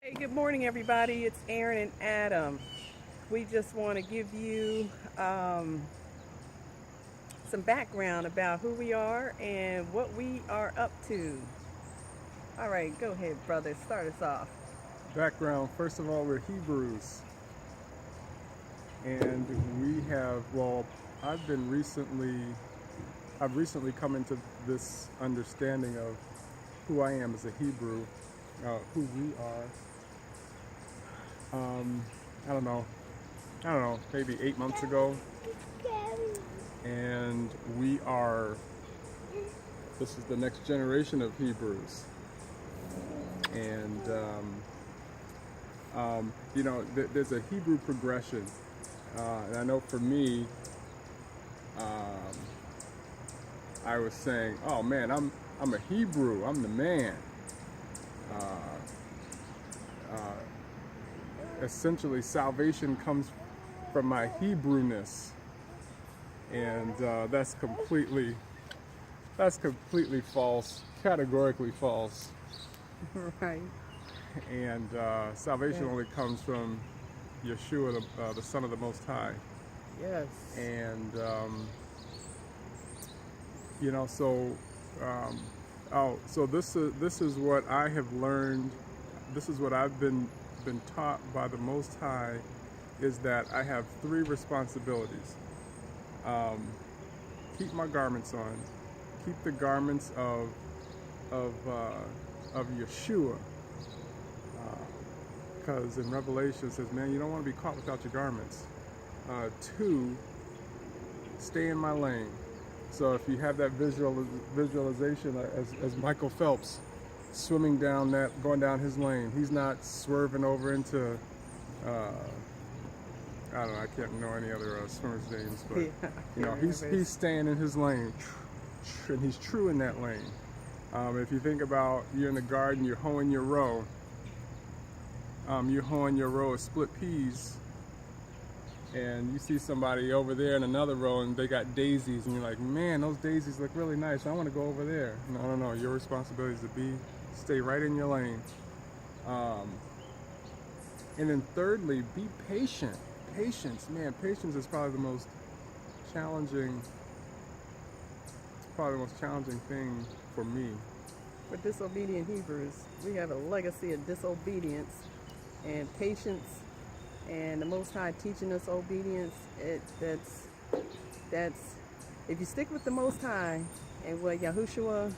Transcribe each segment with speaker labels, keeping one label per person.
Speaker 1: Hey, good morning, everybody. It's Aaron and Adam. We just want to give you some background about who we are and what we are up to. All right, go ahead, brother. Start us off.
Speaker 2: Background, first of all, we're Hebrews. And I've recently come into this understanding of who I am as a Hebrew, who we are. I don't know, maybe 8 months ago. And this is the next generation of Hebrews. And, there's a Hebrew progression. And I know for me, I was saying, oh man, I'm a Hebrew, I'm the man. Essentially, salvation comes from my Hebrewness, and that's completely false, categorically false.
Speaker 1: Right.
Speaker 2: And salvation only comes from Yeshua, the Son of the Most High.
Speaker 1: Yes.
Speaker 2: And so this is what I have learned. This is what I've been taught by the Most High, is that I have three responsibilities. Keep my garments on, keep the garments of Yeshua, because in Revelation it says, man, you don't want to be caught without your garments. Two, stay in my lane. So if you have that visualization as Michael Phelps going down his lane, he's not swerving over into, I don't know, I can't know any other swimmers' names, but he's staying in his lane, and he's true in that lane. If you think about, you're in the garden, you're hoeing your row of split peas, and you see somebody over there in another row and they got daisies, and you're like, man, those daisies look really nice, I want to go over there. No, your responsibility is to stay right in your lane. And then thirdly, be patient. Patience is probably the most challenging thing for me.
Speaker 1: For disobedient Hebrews, we have a legacy of disobedience and patience, and the Most High teaching us obedience. That's if you stick with the Most High and what Yahushua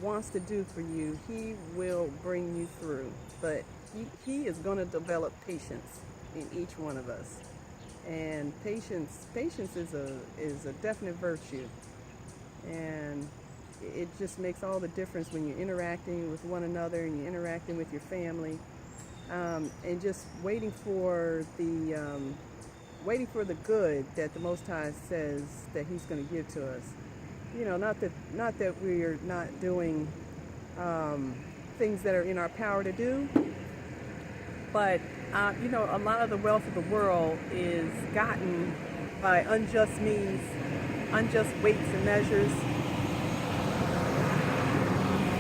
Speaker 1: wants to do for you, He will bring you through. But He is going to develop patience in each one of us, and patience is a definite virtue, and it just makes all the difference when you're interacting with one another and you're interacting with your family, and just waiting for the good that the Most High says that He's going to give to us. Not that we're not doing things that are in our power to do, but a lot of the wealth of the world is gotten by unjust means, unjust weights and measures.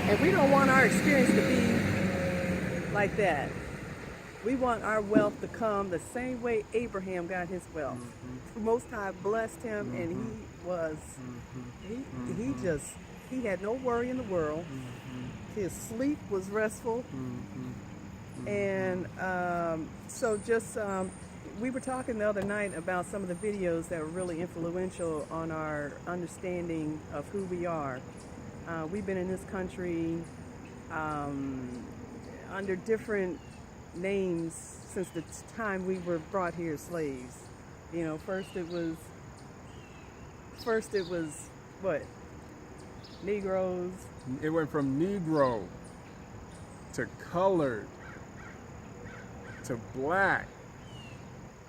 Speaker 1: And we don't want our experience to be like that. We want our wealth to come the same way Abraham got his wealth. The Most High blessed him, and he had no worry in the world. His sleep was restful. And we were talking the other night about some of the videos that were really influential on our understanding of who we are. We've been in this country under different names since the time we were brought here slaves. First it was what? Negroes.
Speaker 2: It went from Negro to colored to black.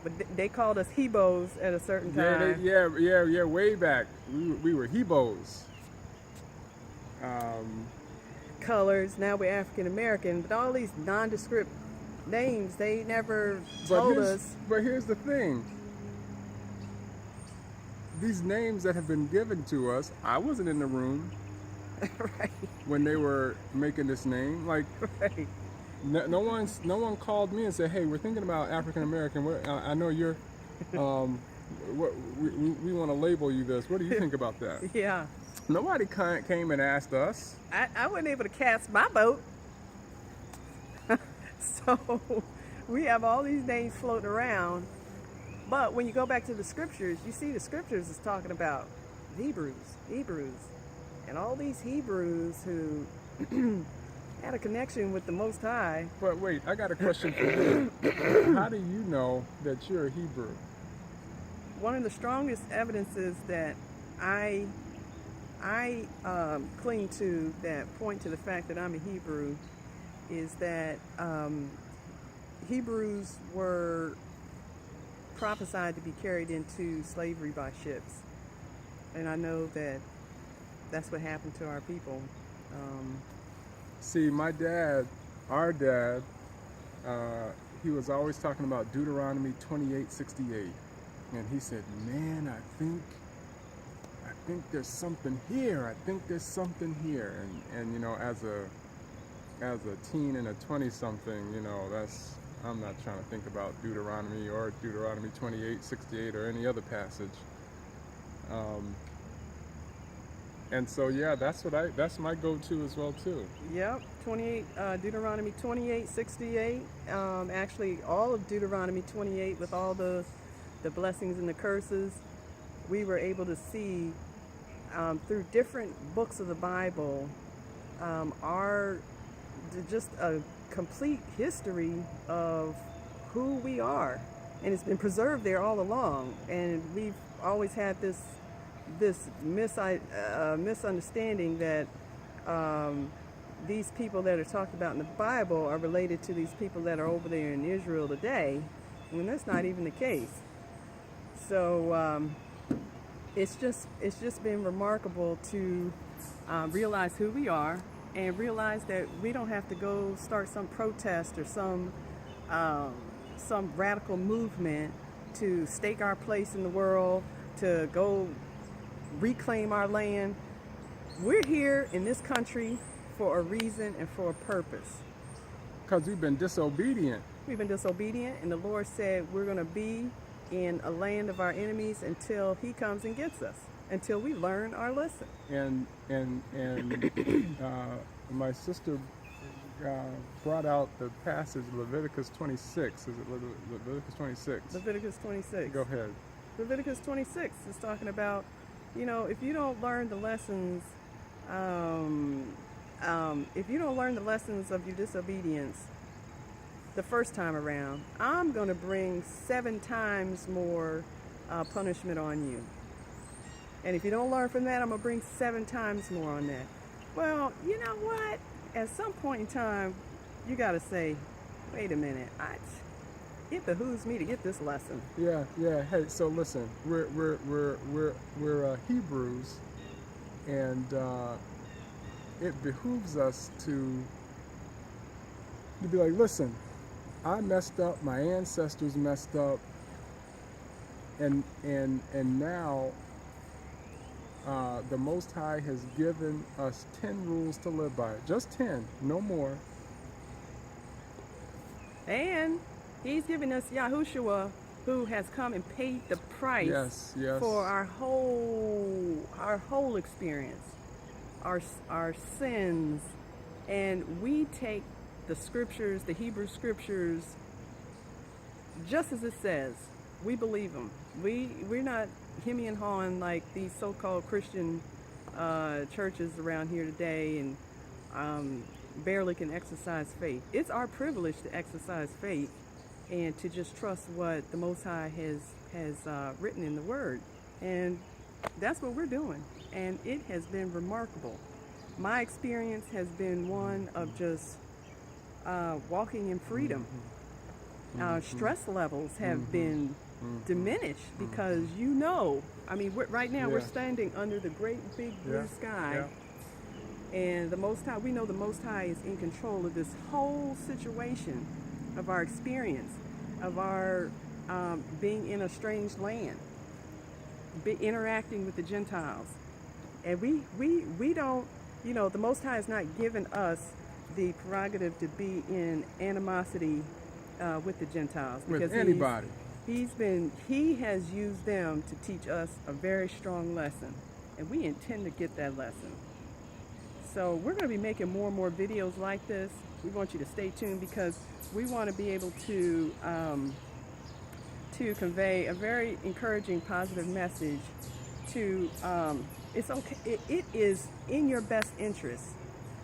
Speaker 1: But they called us Hebos at a certain time.
Speaker 2: Yeah, way back. We were Hebos.
Speaker 1: Colors. Now we're African American. But all these nondescript names, they never told us.
Speaker 2: But here's the thing. These names that have been given to us, I wasn't in the room
Speaker 1: Right.
Speaker 2: when they were making this name. Like,
Speaker 1: Right.
Speaker 2: No one called me and said, "Hey, we're thinking about African American. I know you're. What we want to label you this. What do you think about that?"
Speaker 1: Yeah.
Speaker 2: Nobody came and asked us.
Speaker 1: I wasn't able to cast my vote. So we have all these names floating around. But when you go back to the scriptures, you see the scriptures is talking about Hebrews. And all these Hebrews who had a connection with the Most High.
Speaker 2: But wait, I got a question for you. How do you know that you're a Hebrew?
Speaker 1: One of the strongest evidences that I cling to that point to the fact that I'm a Hebrew is that Hebrews were prophesied to be carried into slavery by ships. And I know that that's what happened to our people.
Speaker 2: See, my dad, our dad, he was always talking about Deuteronomy 28:68. And he said, "Man, I think there's something here. I think there's something here." And you know, as a teen and a 20-something, you know, I'm not trying to think about Deuteronomy or Deuteronomy 28:68 or any other passage. And so yeah, that's my go-to as well too.
Speaker 1: Yep, Deuteronomy 28:68. Actually, all of Deuteronomy 28 with all the blessings and the curses, we were able to see through different books of the Bible just a complete history of who we are, and it's been preserved there all along. And we've always had this misunderstanding that these people that are talked about in the Bible are related to these people that are over there in Israel today, when that's not even the case. So it's just been remarkable to realize who we are and realize that we don't have to go start some protest or some radical movement to stake our place in the world, to go reclaim our land. We're here in this country for a reason and for a purpose.
Speaker 2: Because we've been disobedient.
Speaker 1: We've been disobedient, and the Lord said we're going to be in a land of our enemies until He comes and gets us, until we learn our lesson.
Speaker 2: And my sister brought out the passage Leviticus 26. Is it Leviticus 26?
Speaker 1: Leviticus 26.
Speaker 2: Go ahead.
Speaker 1: Leviticus 26 is talking about, you know, if you don't learn the lessons, if you don't learn the lessons of your disobedience the first time around, I'm going to bring 7 times more punishment on you. And if you don't learn from that, I'm going to bring 7 times more on that. Well, you know what? At some point in time, you got to say, wait a minute, it behooves me to get this lesson.
Speaker 2: Yeah. Hey, so listen, we're Hebrews, and it behooves us to be like, listen, I messed up, my ancestors messed up, and now the Most High has given us 10 rules to live by. Just 10, no more.
Speaker 1: And He's given us Yahushua, who has come and paid the price
Speaker 2: yes.
Speaker 1: for our whole experience, our sins, and we take the scriptures, the Hebrew scriptures, just as it says. We believe them. We're not hemming and hawing like these so-called Christian churches around here today, and barely can exercise faith. It's our privilege to exercise faith and to just trust what the Most High has written in the Word, and that's what we're doing. And it has been remarkable. My experience has been one of just walking in freedom. Stress levels have been diminished because right now we're standing under the great big blue sky, and the Most High, we know the Most High is in control of this whole situation, of our experience, of our being in a strange land, interacting with the Gentiles. And we don't, the Most High has not given us the prerogative to be in animosity with the Gentiles.
Speaker 2: With
Speaker 1: because
Speaker 2: anybody.
Speaker 1: he has used them to teach us a very strong lesson, and we intend to get that lesson. So we're going to be making more and more videos like this. We want you to stay tuned because we want to be able to convey a very encouraging, positive message to, it's okay, it is in your best interest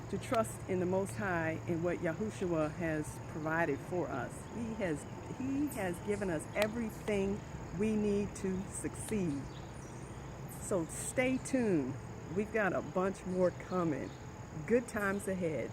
Speaker 1: to trust in the Most High and what Yahushua has provided for us. He has given us everything we need to succeed. So stay tuned. We've got a bunch more coming. Good times ahead.